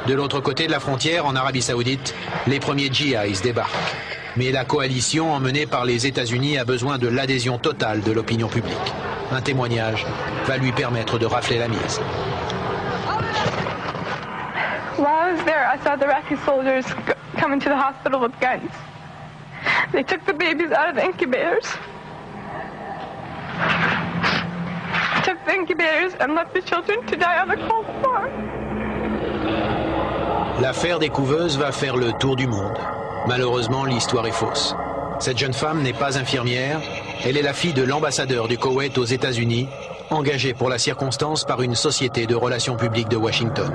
De l'autre côté de la frontière, en Arabie Saoudite, les premiers djihadistes débarquent. Mais la coalition emmenée par les États-Unis a besoin de l'adhésion totale de l'opinion publique. Un témoignage va lui permettre de rafler la mise. While I was there, I saw the Iraqi soldiers come into the hospital with guns. They took the babies out of the incubators. Took the incubators and left the children to die on the cold floor. L'affaire des couveuses va faire le tour du monde. Malheureusement, l'histoire est fausse. Cette jeune femme n'est pas infirmière. Elle est la fille de l'ambassadeur du Koweït aux États-Unis, engagé pour la circonstance par une société de relations publiques de Washington.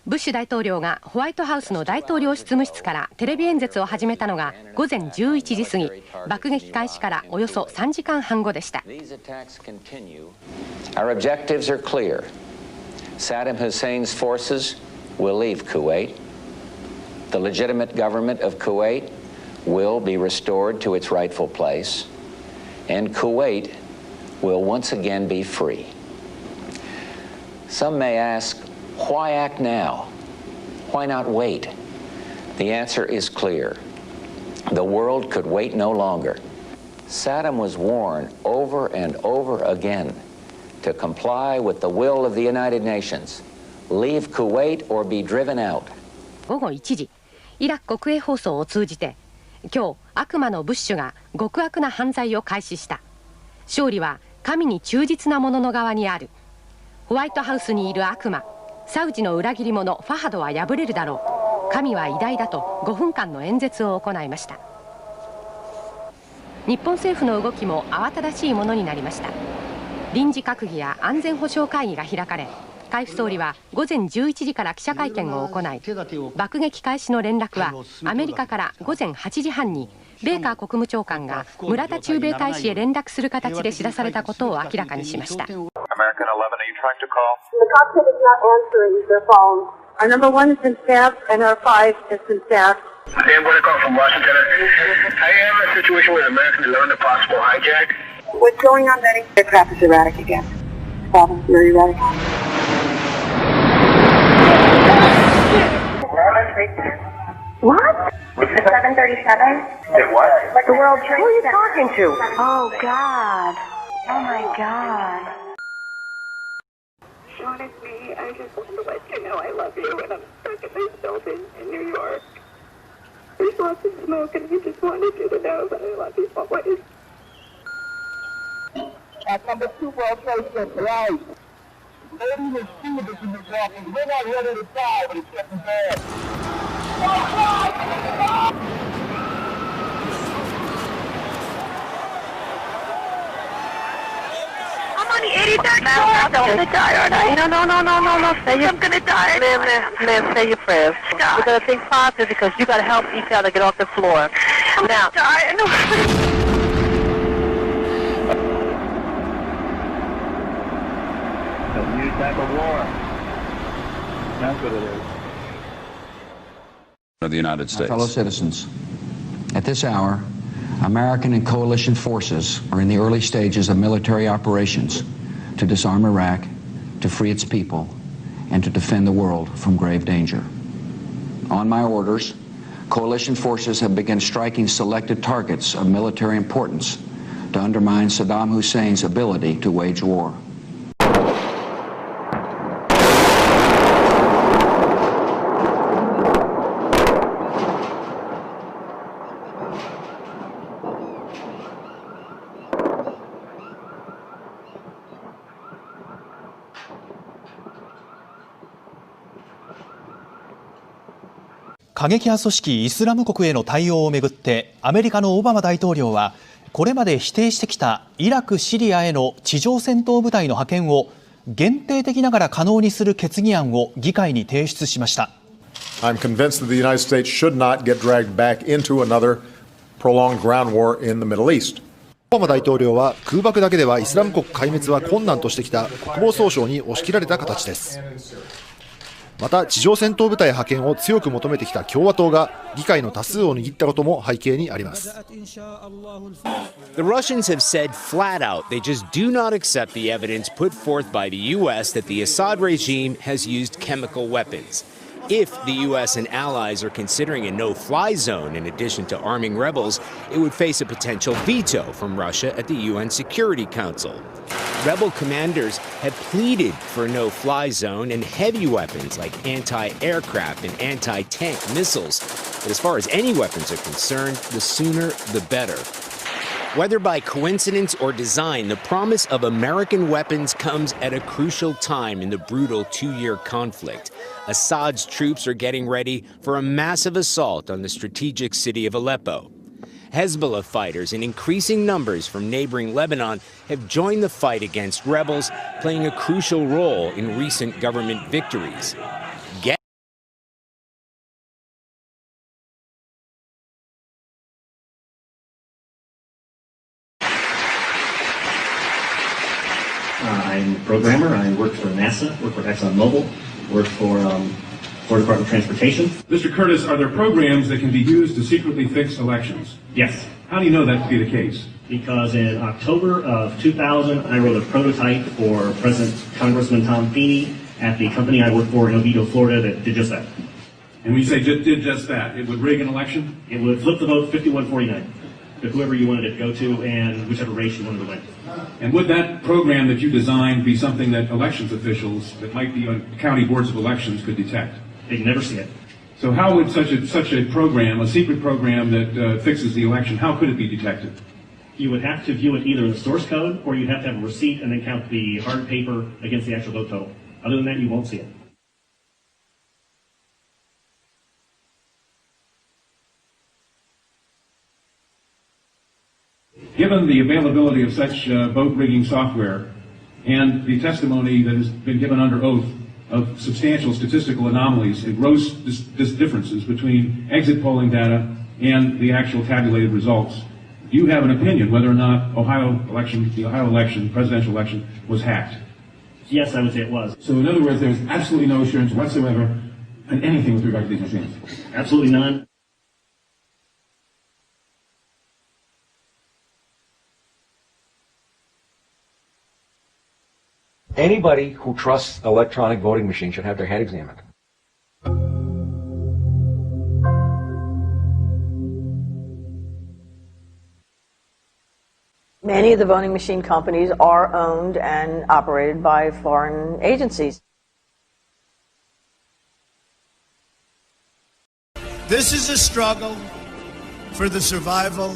ブッシュ大統領がホワイトハウスの大統領執務室からテレビ演説を始めたのが午前11時過ぎ、爆撃開始からおよそ3時間半後でした。Our objectives are clear. Saddam Hussein's forces will leave Kuwait. The legitimate government of Kuwait will be restored to its rightful place, and Kuwait will once again be free. Some may ask, why act now? Why not wait? The answer is clear. The world could wait no longer. Saddam was warned over and over again to comply with the will of the United Nations. Leave Kuwait or be driven out. 午後1時、イラク国営放送を通じて、今日悪魔のブッシュが極悪な犯罪を開始した。勝利は神に忠実な者の側にある。ホワイトハウスにいる悪魔、サウジの裏切り者ファハドは敗れるだろう。神は偉大だと5分間の演説を行いました。日本政府の動きも慌ただしいものになりました。臨時閣議や安全保障会議が開かれ、海部総理は午前11時から記者会見を行い、爆撃開始の連絡はアメリカから午前8時半に米韓国務長官が村田駐米大使へ連絡する形で知らされたことを明らかにしました。American 11, are you trying to call? The cockpit is not answering their phone. Our number 1 has been staffed and our 5 has been staffed. I'm going to call from Washington. I am in a situation with American 11, a possible hijack. What's going on, Betty? The crap is erratic again. Problem, very erratic. What? The 737? What? The World Trade Center. Who are you talking to? Oh, God. Oh, my God. Sean, it's me. I just want to let you know I love you, and I'm stuck in this building in New York. There's lots of smoke, and I just wanted you to know that I love you always. At number 2 World Trade Center, right? Lady was stewardess in this office. We're not ready to die, but it's getting bad. I'm on the 83rd floor. I'm gonna die, aren't I? No. I'm gonna die. Ma'am, say your prayers. God. We're gonna think positive because you gotta help each other get off the floor. I'm Now. gonna die. I know. A new type of war. That's what it is. Of the United States. Fellow citizens, at this hour, American and coalition forces are in the early stages of military operations to disarm Iraq, to free its people, and to defend the world from grave danger. On my orders, coalition forces have begun striking selected targets of military importance to undermine Saddam Hussein's ability to wage war.過激派組織イスラム国への対応をめぐってアメリカのオバマ大統領はこれまで否定してきたイラク・シリアへの地上戦闘部隊の派遣を限定的ながら可能にする決議案を議会に提出しました。I'm convinced that the United States should not get dragged back into another prolonged ground war in the Middle East. オバマ大統領は空爆だけではイスラム国壊滅は困難としてきた国防総省に押し切られた形です。また地上戦闘部隊派遣を強く求めてきた共和党が議会の多数を握ったことも背景にあります。 The Russians have said flat out they just do not accept the evidence put forth by the U.S. that the Assad regime has used chemical weapons. If the U.S. and allies are considering a no-fly zone in addition to arming rebels, it would face a potential veto from Russia at the UN Security Council. Rebel commanders have pleaded for a no-fly zone and heavy weapons like anti-aircraft and anti-tank missiles. But as far as any weapons are concerned, the sooner the better. Whether by coincidence or design, the promise of American weapons comes at a crucial time in the brutal two-year conflict. Assad's troops are getting ready for a massive assault on the strategic city of Aleppo. Hezbollah fighters in increasing numbers from neighboring Lebanon have joined the fight against rebels, playing a crucial role in recent government victories. I'm a programmer. I work for NASA, work for ExxonMobil, work for Florida Department of Transportation. Mr. Curtis, are there programs that can be used to secretly fix elections? Yes. How do you know that to be the case? Because in October of 2000, I wrote a prototype for President Congressman Tom Feeney at the company I work for in Oviedo, Florida, that did just that. And when you say did just that, it would rig an election? It would flip the vote 51-49 to whoever you wanted it to go to and whichever race you wanted to win. And would that program that you designed be something that elections officials that might be on county boards of elections could detect? They'd never see it. So how would such a program, a secret program that fixes the election, how could it be detected? You would have to view it either in the source code or you'd have to have a receipt and then count the hard paper against the actual vote total. Other than that, you won't see it. Given the availability of such vote rigging software and the testimony that has been given under oath of substantial statistical anomalies and gross differences between exit polling data and the actual tabulated results, do you have an opinion whether or not the Ohio election, presidential election, was hacked? Yes, I would say it was. So in other words, there's absolutely no assurance whatsoever on anything with regard to these machines? Absolutely none. Anybody who trusts electronic voting machines should have their head examined. Many of the voting machine companies are owned and operated by foreign agencies. This is a struggle for the survival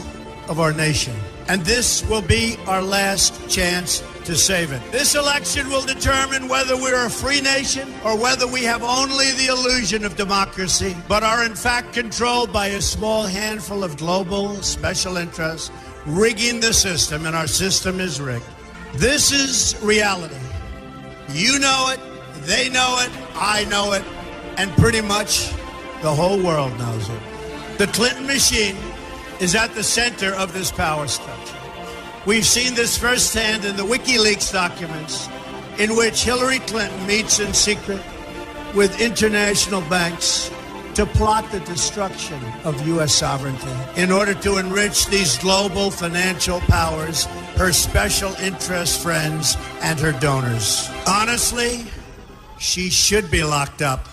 of our nation, and this will be our last chance to save it. This election will determine whether we're a free nation or whether we have only the illusion of democracy, but are in fact controlled by a small handful of global special interests rigging the system, and our system is rigged. This is reality. You know it, they know it, I know it, and pretty much the whole world knows it. The Clinton machine is at the center of this power structure. We've seen this firsthand in the WikiLeaks documents, in which Hillary Clinton meets in secret with international banks to plot the destruction of U.S. sovereignty in order to enrich these global financial powers, her special interest friends, and her donors. Honestly, she should be locked up.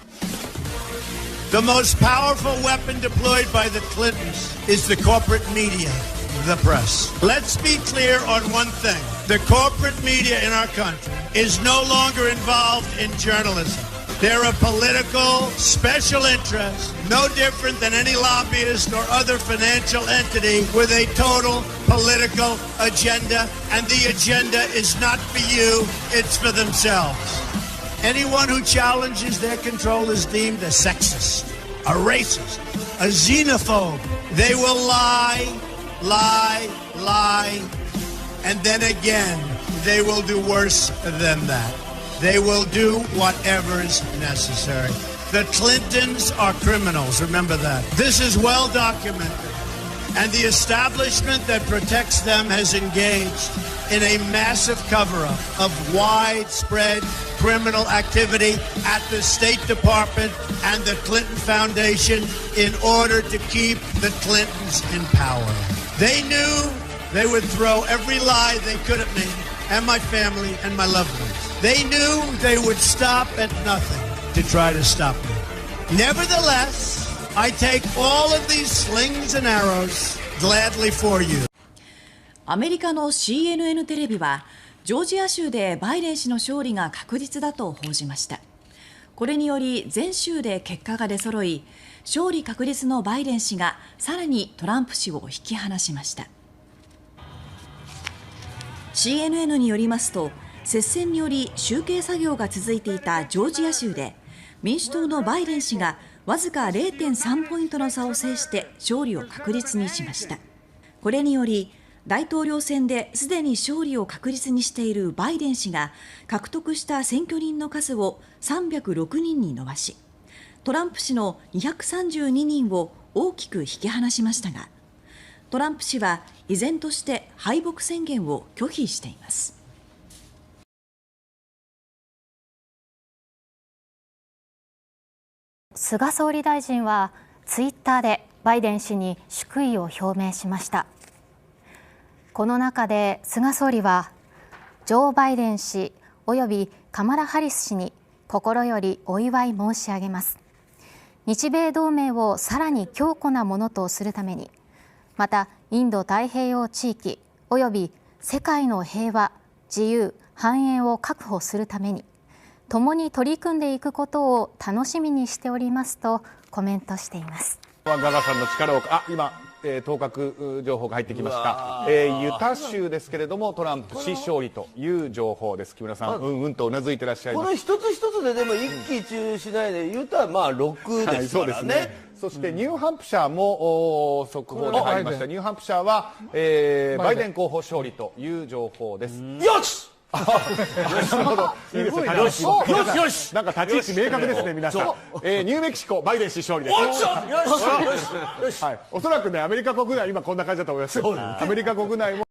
The most powerful weapon deployed by the Clintons is the corporate media, the press. Let's be clear on one thing. The corporate media in our country is no longer involved in journalism. They're a political special interest, no different than any lobbyist or other financial entity with a total political agenda, and the agenda is not for you, it's for themselves. Anyone who challenges their control is deemed a sexist, a racist, a xenophobe. They will lie, and then again, they will do worse than that. They will do whatever is necessary. The Clintons are criminals, remember that. This is well documented. And the establishment that protects them has engaged in a massive cover-up of widespread criminal activity at the State Department and the Clinton Foundation in order to keep the Clintons in power. They knew they would throw every lie they could at me and my family and my loved ones. They knew they would stop at nothing to try to stop me. Nevertheless, I take all of these slings and arrows gladly for you. アメリカの CNN テレビはジョージア州でバイデン氏の勝利が確実だと報じました。これにより全州で結果が出揃い、勝利確実のバイデン氏がさらにトランプ氏を引き離しました。CNN によりますと、接戦により集計作業が続いていたジョージア州で民主党のバイデン氏がわずか 0.3 ポイントの差を制して勝利を確実にしました。これにより大統領選ですでに勝利を確実にしているバイデン氏が獲得した選挙人の数を306人に伸ばし、トランプ氏の232人を大きく引き離しましたが、トランプ氏は依然として敗北宣言を拒否しています。菅総理大臣はツイッターでバイデン氏に祝意を表明しました。この中で菅総理はジョー・バイデン氏およびカマラ・ハリス氏に心よりお祝い申し上げます。日米同盟をさらに強固なものとするために、またインド太平洋地域および世界の平和、自由、繁栄を確保するために共に取り組んでいくことを楽しみにしておりますとコメントしています。ガガさんの力を今当確情報が入ってきました。ユタ州ですけれどもトランプ氏勝利という情報です。木村さん、うんとうなずいてらっしゃいます。これ一つ一つででも一喜一憂しないでユタは6ですからね。そうですね。そしてニューハンプシャーも速報で入りました。ニューハンプシャーは、バイデン候補勝利という情報です。よしなるほど。いいですね。よしよし。なんか立ち位置明確ですね、皆さん。ニューメキシコバイデン氏勝利です。よし。はい。おそらくね、アメリカ国内今こんな感じだと思います。アメリカ国内も。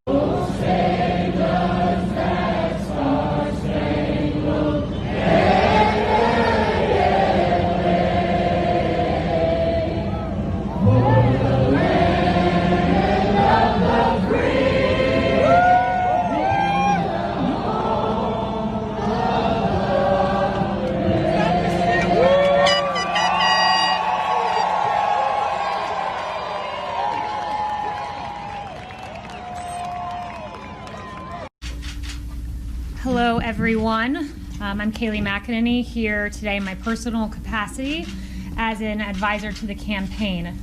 Hello, everyone. I'm Kayleigh McEnany here today in my personal capacity as an advisor to the campaign.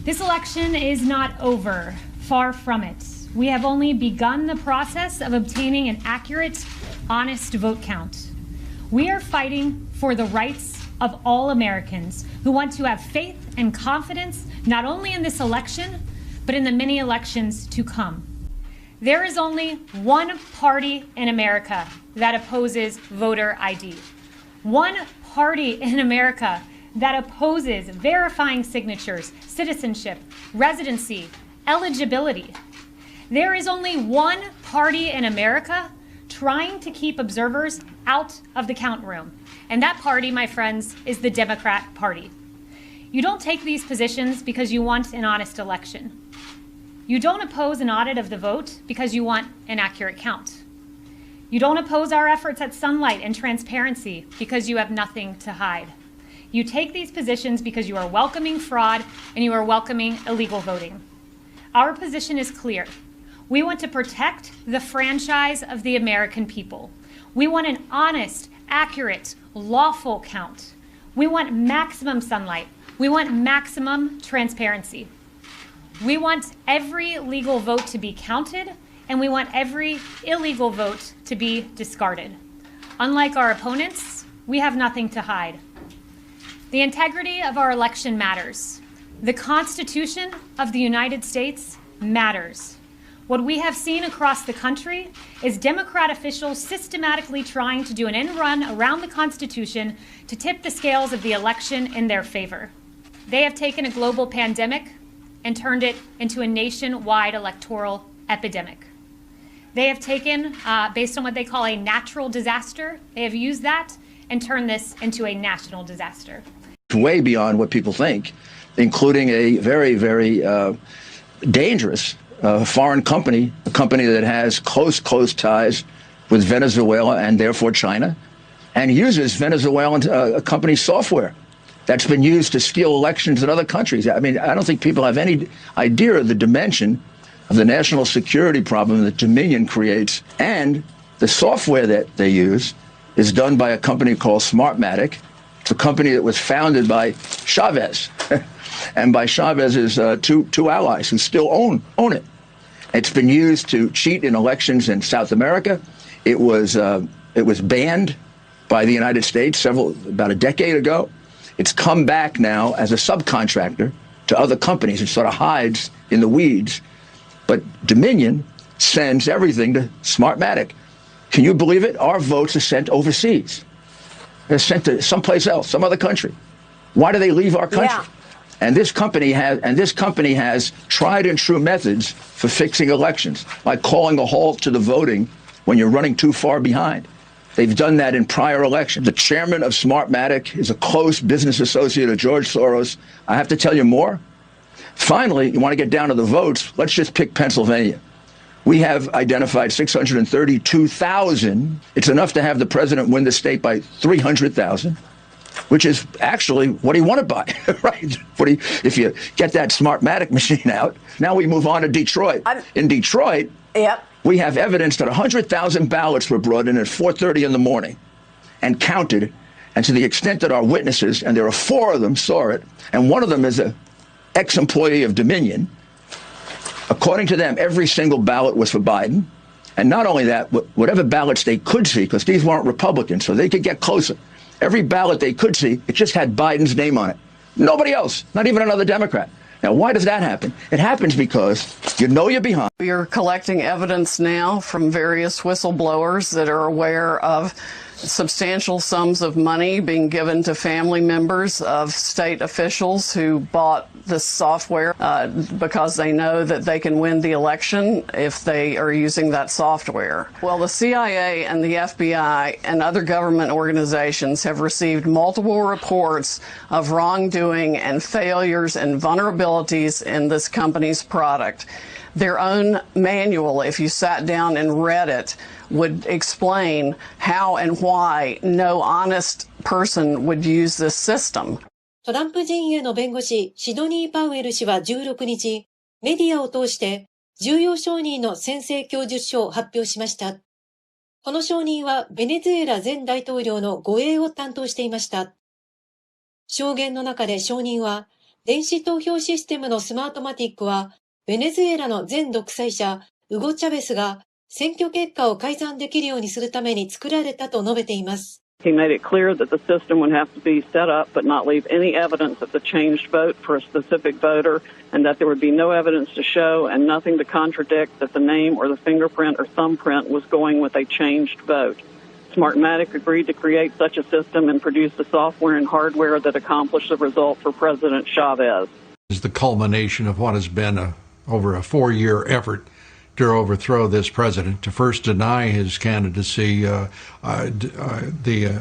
This election is not over. Far from it. We have only begun the process of obtaining an accurate, honest vote count. We are fighting for the rights of all Americans who want to have faith and confidence not only in this election, but in the many elections to come. There is only one party in America that opposes voter ID. One party in America that opposes verifying signatures, citizenship, residency, eligibility. There is only one party in America trying to keep observers out of the count room. And that party, my friends, is the Democrat Party. You don't take these positions because you want an honest election. You don't oppose an audit of the vote because you want an accurate count. You don't oppose our efforts at sunlight and transparency because you have nothing to hide. You take these positions because you are welcoming fraud and you are welcoming illegal voting. Our position is clear. We want to protect the franchise of the American people. We want an honest, accurate, lawful count. We want maximum sunlight. We want maximum transparency. We want every legal vote to be counted, and we want every illegal vote to be discarded. Unlike our opponents, we have nothing to hide. The integrity of our election matters. The Constitution of the United States matters. What we have seen across the country is Democrat officials systematically trying to do an end run around the Constitution to tip the scales of the election in their favor. They have taken a global pandemic and turned it into a nationwide electoral epidemic. They have taken, based on what they call a natural disaster, they have used that and turned this into a national disaster. Way beyond what people think, including a very, very dangerous foreign company, a company that has close ties with Venezuela and therefore China, and uses Venezuelan company software that's been used to steal elections in other countries. I mean, I don't think people have any idea of the dimension of the national security problem that Dominion creates. And the software that they use is done by a company called Smartmatic. It's a company that was founded by Chavez and by Chavez's two allies who still own it. It's been used to cheat in elections in South America. It was banned by the United States about a decade ago. It's come back now as a subcontractor to other companies. It sort of hides in the weeds. But Dominion sends everything to Smartmatic. Can you believe it? Our votes are sent overseas. They're sent to someplace else, some other country. Why do they leave our country? Yeah. And this company has tried and true methods for fixing elections, like calling a halt to the voting when you're running too far behind. They've done that in prior elections. The chairman of Smartmatic is a close business associate of George Soros. I have to tell you more. Finally, you want to get down to the votes, let's just pick Pennsylvania. We have identified 632,000. It's enough to have the president win the state by 300,000, which is actually what he wanted by, right? If you get that Smartmatic machine out. Now we move on to Detroit. In Detroit, we have evidence that 100,000 ballots were brought in at 4:30 in the morning and counted. And to the extent that our witnesses, and there are 4 of them, saw it, and one of them is an ex-employee of Dominion, according to them, every single ballot was for Biden. And not only that, whatever ballots they could see, because these weren't Republicans, so they could get closer. Every ballot they could see, it just had Biden's name on it. Nobody else, not even another Democrat. Now, why does that happen? It happens because you know you're behind. We are collecting evidence now from various whistleblowers that are aware of substantial sums of money being given to family members of state officials who bought this software because they know that they can win the election if they are using that software. Well, the CIA and the FBI and other government organizations have received multiple reports of wrongdoing and failures and vulnerabilities in this company's product. Their own manual, if you sat down and read it, would explain how and why no honest person would use this system. トランプ陣営の弁護士シドニー・パウエル氏は16日、メディアを通して重要証人の宣誓供述書を発表しました。この証人はベネズエラ前大統領の護衛を担当していました。証言の中で証人は、電子投票システムのスマートマティックは、ベネズエラの前独裁者、ウゴ・チャベスが選挙結果を改ざんできるようにするために作られたと述べています。He made it clear that the system would have to be set up but not leave any evidence of the changed vote for a specific voter, and that there would be no evidence to show and nothing to contradict that the name or the fingerprint or thumbprint was going with a changed vote. Smartmatic agreed to create such a system and produce the software and hardware that accomplished the result for President Chavez. Is the culmination of what has been over a 4-year effort to overthrow this president, to first deny his candidacy, the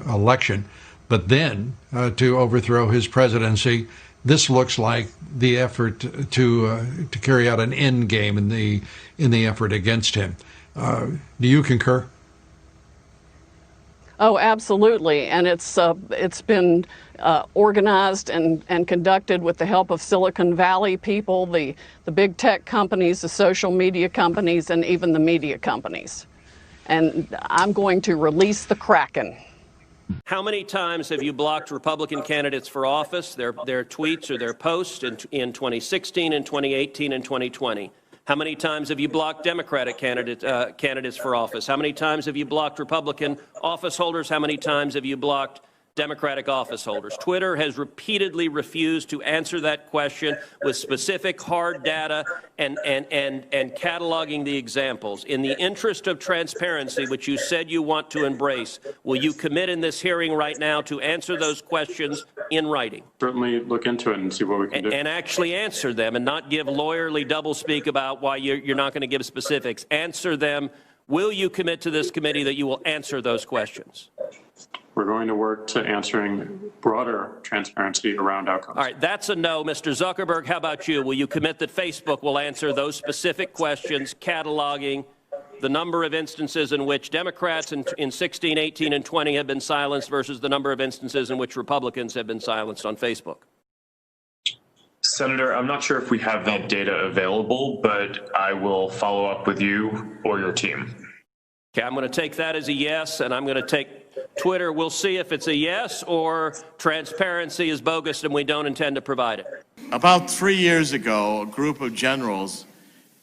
election, but then to overthrow his presidency. This looks like the effort to carry out an end game in the effort against him. Do you concur? Oh, absolutely, and it's been organized and conducted with the help of Silicon Valley people, the big tech companies, the social media companies, and even the media companies. And I'm going to release the Kraken. How many times have you blocked Republican candidates for office, their tweets or their posts in 2016 and 2018 and 2020? How many times have you blocked Democratic candidates for office? How many times have you blocked Republican office holders? How many times have you blocked Democratic office holders? Twitter has repeatedly refused to answer that question with specific hard data and cataloging the examples. In the interest of transparency, which you said you want to embrace, will you commit in this hearing right now to answer those questions in writing. Certainly look into it and see what we can do. And actually answer them and not give lawyerly doublespeak about why you're not going to give specifics. Answer them. Will you commit to this committee that you will answer those questions? We're going to work to answering broader transparency around outcomes. All right, that's a no. Mr. Zuckerberg, how about you? Will you commit that Facebook will answer those specific questions, cataloging the number of instances in which Democrats in 16, 18, and 20 have been silenced versus the number of instances in which Republicans have been silenced on Facebook? Senator, I'm not sure if we have that data available, but I will follow up with you or your team. Okay, I'm going to take that as a yes, and I'm going to take Twitter. We'll see if it's a yes or transparency is bogus and we don't intend to provide it. About 3 years ago, a group of generals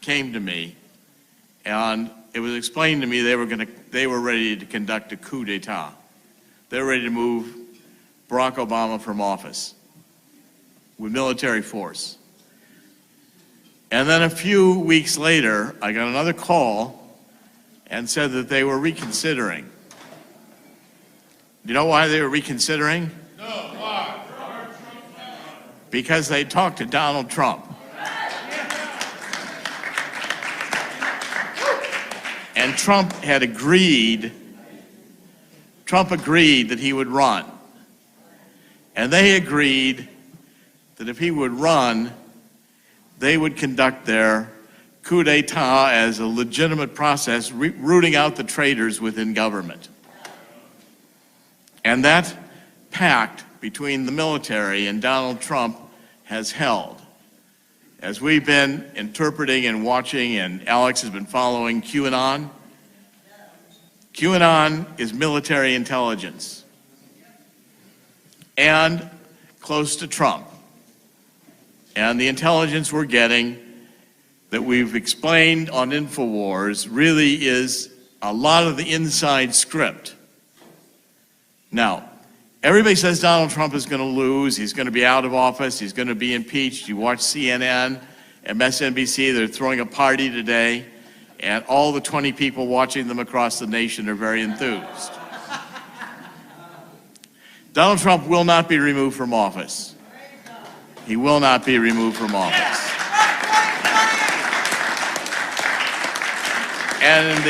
came to me, and it was explained to me they were ready to conduct a coup d'etat. They were ready to move Barack Obama from office with military force. And then a few weeks later, I got another call and said that they were reconsidering. Do you know why they were reconsidering? No, why? Because they talked to Donald Trump. And Trump agreed that he would run. And they agreed that if he would run, they would conduct their coup d'etat as a legitimate process, rooting out the traitors within government. And that pact between the military and Donald Trump has held. As we've been interpreting and watching, and Alex has been following QAnon, QAnon is military intelligence and close to Trump. And the intelligence we're getting that we've explained on InfoWars really is a lot of the inside script. Now, everybody says Donald Trump is going to lose, he's going to be out of office, he's going to be impeached. You watch CNN, MSNBC, they're throwing a party today, and all the 20 people watching them across the nation are very enthused. Donald Trump will not be removed from office. He will not be removed from office. And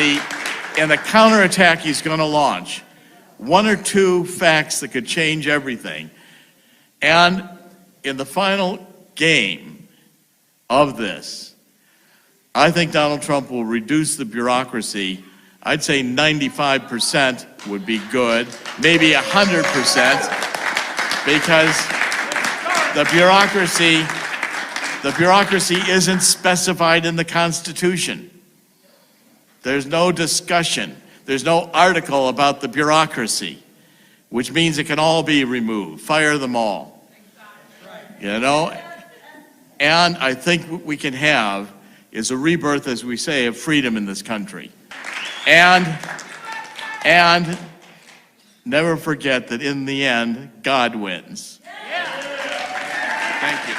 in the counterattack he's going to launch, one or two facts that could change everything. And in the final game of this, I think Donald Trump will reduce the bureaucracy. I'd say 95% would be good, maybe 100%, because the bureaucracy isn't specified in the Constitution. There's no discussion. There's no article about the bureaucracy, which means it can all be removed. Fire them all. You know? And I think what we can have is a rebirth, as we say, of freedom in this country. And never forget that in the end, God wins. Thank you.